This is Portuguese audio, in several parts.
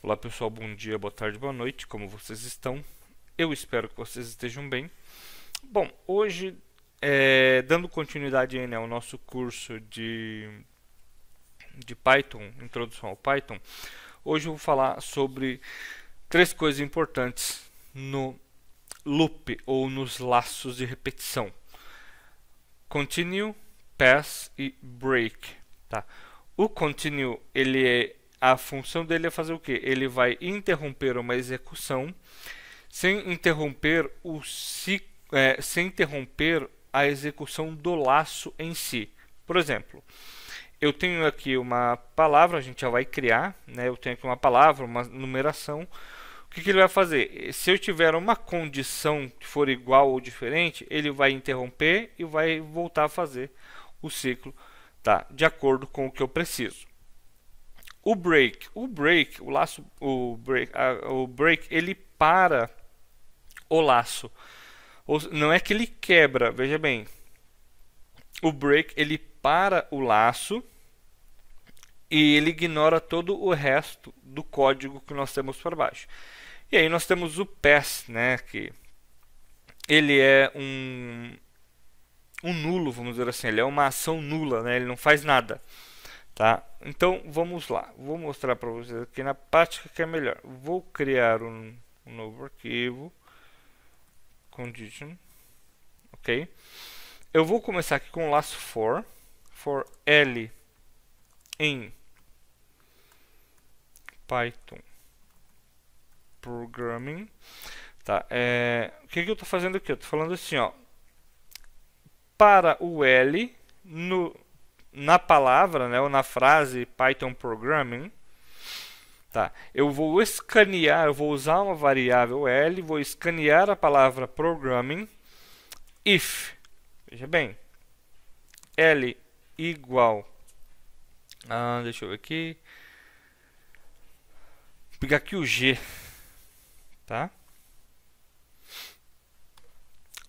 Olá pessoal, bom dia, boa tarde, boa noite, como vocês estão? Eu espero que vocês estejam bem. Bom, hoje, dando continuidade aí, né, ao nosso curso de Python, Introdução ao Python, hoje eu vou falar sobre três coisas importantes no loop ou nos laços de repetição: continue, pass e break. Tá? O continue, a função dele é fazer o que? Ele vai interromper uma execução sem interromper sem interromper a execução do laço em si. Por exemplo, eu tenho aqui uma palavra, a gente já vai criar, né? Eu tenho aqui uma palavra, uma numeração. O que ele vai fazer? Se eu tiver uma condição que for igual ou diferente, ele vai interromper e vai voltar a fazer o ciclo, tá? De acordo com o que eu preciso. O break, ele para o laço. Não é que ele quebra, veja bem. O break, ele para o laço e ele ignora todo o resto do código que nós temos para baixo. E aí nós temos o pass, né, que ele é um nulo, vamos dizer assim, ele é uma ação nula, né, ele não faz nada. Tá? Então vamos lá, vou mostrar para vocês aqui na prática que é melhor. Vou criar um novo arquivo, condition, ok? Eu vou começar aqui com o laço for L em Python Programming. Tá? O que eu estou fazendo aqui? Eu estou falando assim, ó, para o L na palavra, né, ou na frase Python Programming, tá? Eu vou escanear, eu vou usar uma variável L, vou escanear a palavra Programming if, veja bem, L igual, deixa eu ver aqui, vou pegar aqui o G, tá?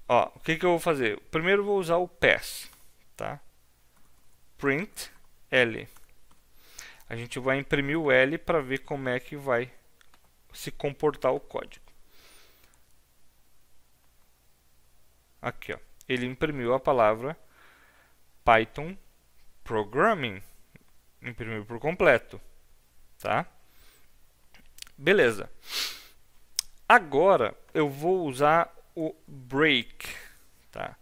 Ó, o que eu vou fazer? Primeiro eu vou usar o pass, tá? Print L. A gente vai imprimir o L para ver como é que vai se comportar o código. Aqui, ó. Ele imprimiu a palavra Python Programming. Imprimiu por completo, tá? Beleza. Agora eu vou usar o break, tá?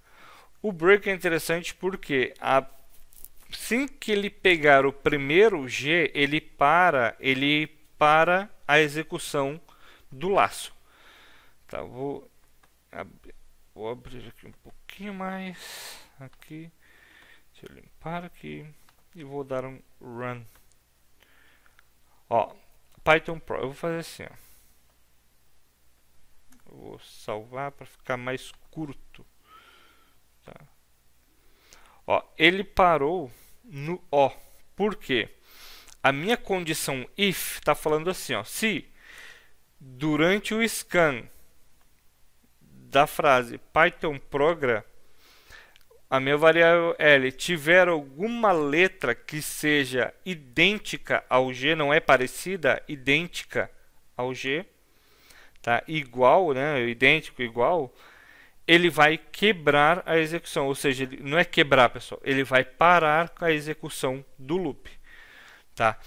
O break é interessante porque assim que ele pegar o primeiro G, ele para a execução do laço. Tá, vou abrir aqui um pouquinho mais aqui. Deixa eu limpar aqui e vou dar um run. Ó, Python Pro, eu vou fazer assim, ó. Eu vou salvar para ficar mais curto. Tá. Ó, ele parou no O. Por quê? A minha condição if está falando assim, ó, se durante o scan da frase Python Program a minha variável L tiver alguma letra que seja idêntica ao G, não é parecida, idêntica ao G, tá? Igual, né? Idêntico, igual, ele vai quebrar a execução, ou seja, ele não é quebrar, pessoal, ele vai parar a execução do loop, tá?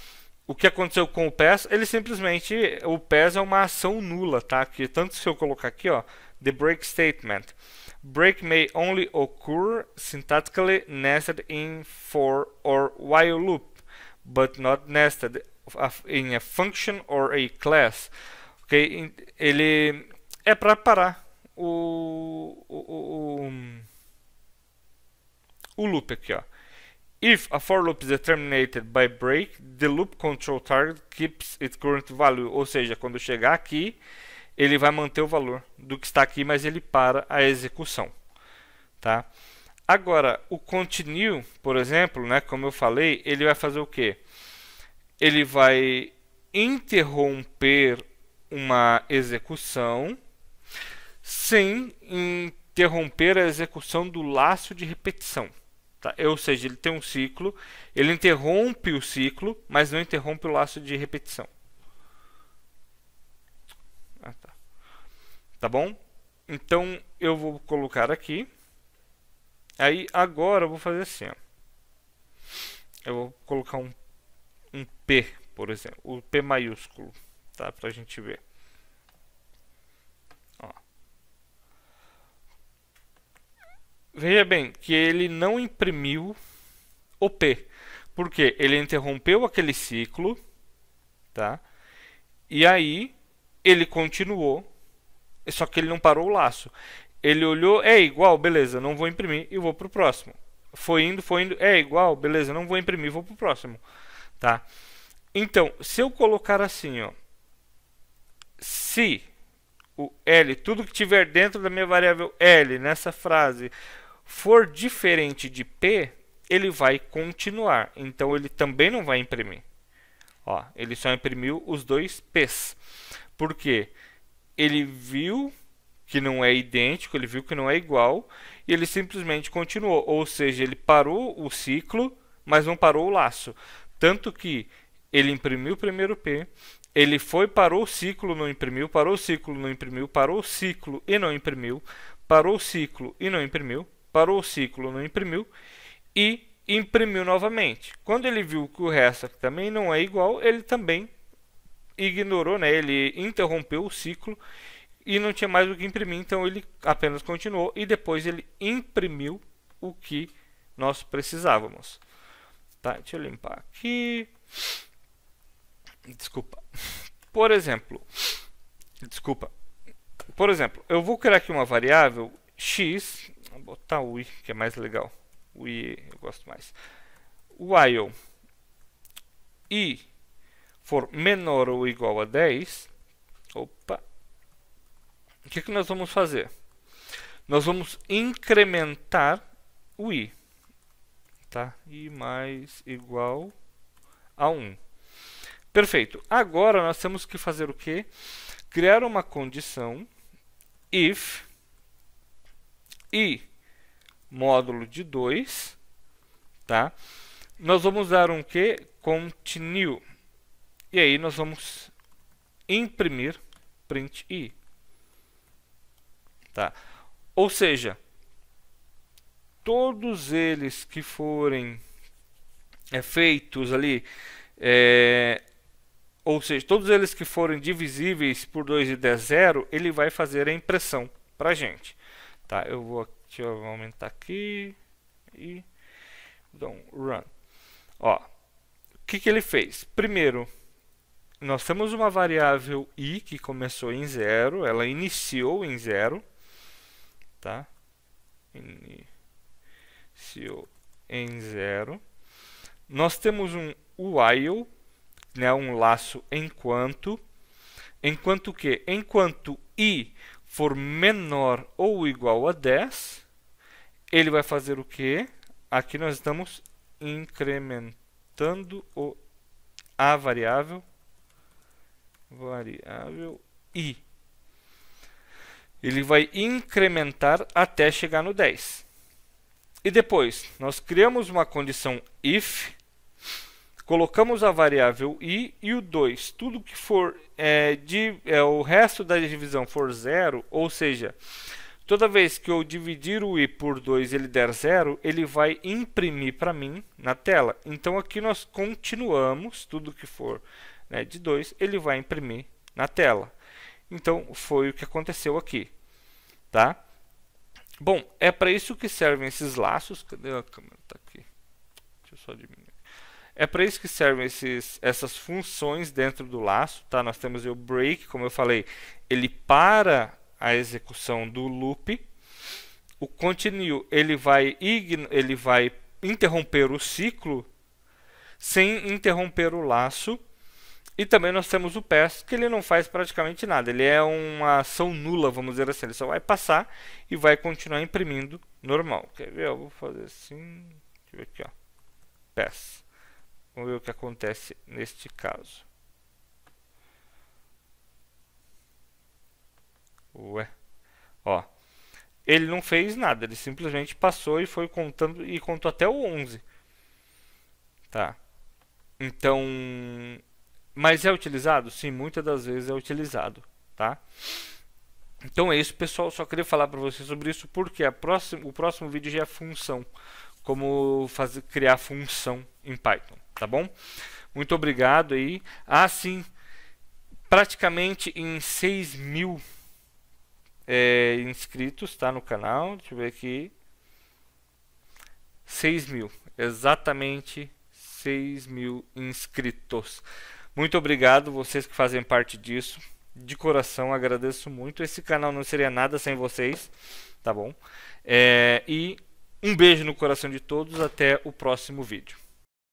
O que aconteceu com o pass? Ele simplesmente, o pass é uma ação nula, tá? Que tanto se eu colocar aqui, ó, the break statement, break may only occur syntactically nested in for or while loop, but not nested in a function or a class, ok? Ele é para parar o loop aqui, ó. If a for loop is terminated by break, the loop control target keeps its current value. Ou seja, quando chegar aqui, ele vai manter o valor do que está aqui, mas ele para a execução, tá? Agora, o continue, por exemplo, né, como eu falei, ele vai fazer o quê? Ele vai interromper uma execução sem interromper a execução do laço de repetição. Tá? Ou seja, ele tem um ciclo, ele interrompe o ciclo, mas não interrompe o laço de repetição. tá bom? Então eu vou colocar aqui. Aí agora eu vou fazer assim, ó. Eu vou colocar um P, por exemplo, o P maiúsculo, tá? Pra gente ver. Ó. Veja bem que ele não imprimiu o P, porque ele interrompeu aquele ciclo, tá? E aí ele continuou, só que ele não parou o laço. Ele olhou, é igual, beleza, não vou imprimir e vou pro próximo. Foi indo, é igual, beleza, não vou imprimir, vou pro próximo, tá? Então, se eu colocar assim, ó, se o L, tudo que tiver dentro da minha variável L nessa frase for diferente de P, ele vai continuar. Então ele também não vai imprimir. Ó, ele só imprimiu os dois P's. Por quê? Ele viu que não é idêntico, ele viu que não é igual, e ele simplesmente continuou. Ou seja, ele parou o ciclo, mas não parou o laço. Tanto que ele imprimiu o primeiro P, ele foi, parou o ciclo, não imprimiu, parou o ciclo, não imprimiu, parou o ciclo e não imprimiu, parou o ciclo e não imprimiu, parou o ciclo, não imprimiu, e imprimiu novamente. Quando ele viu que o resto também não é igual, ele também ignorou, né? Ele interrompeu o ciclo e não tinha mais o que imprimir, então ele apenas continuou e depois ele imprimiu o que nós precisávamos. Tá, deixa eu limpar aqui. Desculpa. Por exemplo, eu vou criar aqui uma variável x, vou botar o i, que é mais legal. O i eu gosto mais. While i for menor ou igual a 10, opa, o que nós vamos fazer? Nós vamos incrementar o i, tá? I mais igual a 1. Perfeito. Agora nós temos que fazer o quê? Criar uma condição if i módulo de 2, tá? Nós vamos dar um quê? Continue. E aí nós vamos imprimir print i. Tá? Ou seja, todos eles que forem feitos ali, ou seja, todos eles que forem divisíveis por 2 e der 0, ele vai fazer a impressão para a gente. Tá? Deixa eu aumentar aqui e dar um run. Ó, o que ele fez? Primeiro, nós temos uma variável i que começou em 0, ela iniciou em 0, tá? Iniciou em 0. Nós temos um while, né, um laço enquanto que enquanto i for menor ou igual a 10, ele vai fazer o quê? Aqui nós estamos incrementando a variável i. Ele vai incrementar até chegar no 10. E depois, nós criamos uma condição if, colocamos a variável i e o 2. Tudo que for o resto da divisão for 0, ou seja, toda vez que eu dividir o i por 2 e ele der 0, ele vai imprimir para mim na tela. Então aqui nós continuamos, tudo que for, né, de 2, ele vai imprimir na tela. Então foi o que aconteceu aqui, tá? Bom, é para isso que servem esses laços. Cadê a câmera? Tá aqui. Deixa eu só diminuir. É para isso que servem essas funções dentro do laço, tá? Nós temos o break, como eu falei, ele para a execução do loop. O continue, ele vai interromper o ciclo sem interromper o laço. E também nós temos o pass, que ele não faz praticamente nada. Ele é uma ação nula, vamos dizer assim. Ele só vai passar e vai continuar imprimindo normal. Quer ver? Eu vou fazer assim. Deixa eu ver aqui, ó. Pass. Vamos ver o que acontece neste caso. Ué. Ó. Ele não fez nada. Ele simplesmente passou e foi contando e contou até o 11. Tá. Então... Mas é utilizado? Sim, muitas das vezes é utilizado, tá? Então é isso, pessoal. Só queria falar para vocês sobre isso porque o próximo vídeo já é função, como criar função em Python, tá bom? Muito obrigado aí. Sim, praticamente em 6.000 inscritos, tá, no canal. Deixa eu ver aqui. 6.000, exatamente 6.000 inscritos. Muito obrigado vocês que fazem parte disso. De coração, agradeço muito. Esse canal não seria nada sem vocês, tá bom? E um beijo no coração de todos. Até o próximo vídeo.